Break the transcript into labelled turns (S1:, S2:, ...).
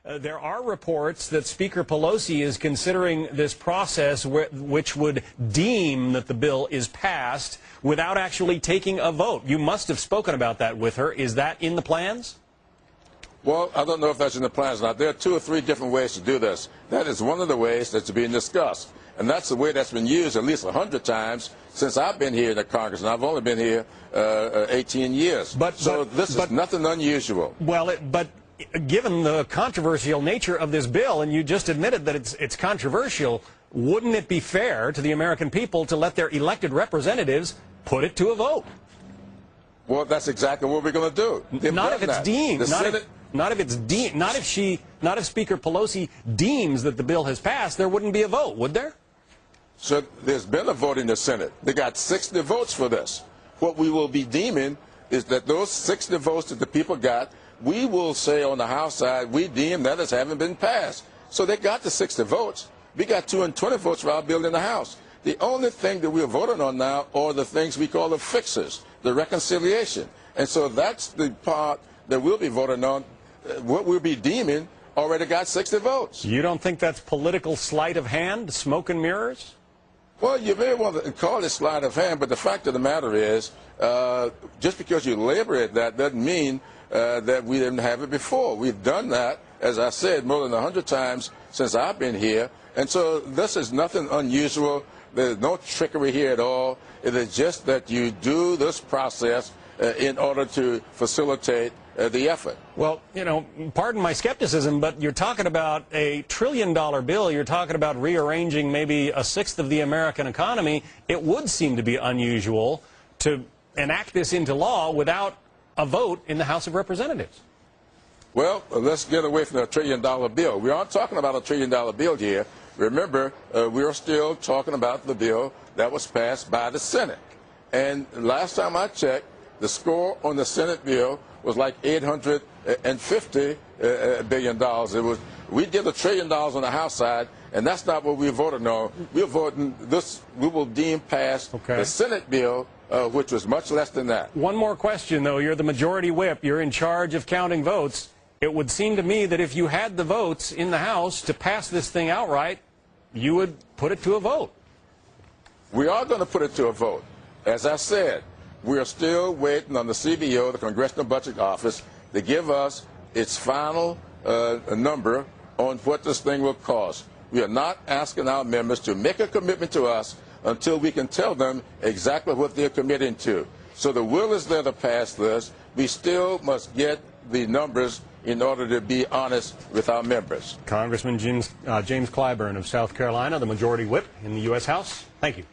S1: There are reports that Speaker Pelosi is considering this process which would deem that the bill is passed without actually taking a vote. You must have spoken about that with her. Is that in the plans?
S2: Well, I don't know if that's in the plans or not. There are 2 or 3 different ways to do this. That is one of the ways that's being discussed. And that's the way that's been used at least 100 times since I've been here in the Congress, and I've only been here 18 years. So this is nothing unusual.
S1: Well, but given the controversial nature of this bill, and you just admitted that it's controversial, wouldn't it be fair to the American people to let their elected representatives put it to a vote?
S2: Well, that's exactly what we're going to do.
S1: Not if it's deemed. Not if it's deemed. Not if Speaker Pelosi deems that the bill has passed. There wouldn't be a vote, would there?
S2: So there's been a vote in the Senate. They got 60 votes for this. What we will be deeming is that those 60 votes that the people got, we will say on the House side, we deem that as having been passed. So they got the 60 votes. We got 220 votes for our bill in the House. The only thing that we're voting on now are the things we call the fixes, the reconciliation. And so that's the part that we'll be voting on. What we'll be deeming already got 60 votes.
S1: You don't think that's political sleight of hand, smoke and mirrors?
S2: Well, you may want to call it sleight of hand, but the fact of the matter is, just because you labor it that doesn't mean that we didn't have it before. We've done that, as I said, more than 100 times since I've been here. And so this is nothing unusual. There's no trickery here at all. It is just that you do this process in order to facilitate the effort.
S1: Well, you know, pardon my skepticism, but you're talking about a $1 trillion bill. You're talking about rearranging maybe 1/6 of the American economy. It would seem to be unusual to enact this into law without a vote in the House of Representatives.
S2: Well, let's get away from the $1 trillion bill. We aren't talking about a $1 trillion bill here. Remember, we're still talking about the bill that was passed by the Senate. And last time I checked, the score on the Senate bill was like $850 billion. We did $1 trillion on the House side, and that's not what we're voting on. We're voting this. We will deem passed the Senate bill, which was much less than that.
S1: One more question, though. You're the majority whip. You're in charge of counting votes. It would seem to me that if you had the votes in the House to pass this thing outright, you would put it to a vote.
S2: We are going to put it to a vote. As I said, we are still waiting on the CBO, the Congressional Budget Office, to give us its final number on what this thing will cost. We are not asking our members to make a commitment to us until we can tell them exactly what they're committing to. So the will is there to pass this. We still must get the numbers in order to be honest with our members.
S1: Congressman James Clyburn of South Carolina, the majority whip in the U.S. House. Thank you.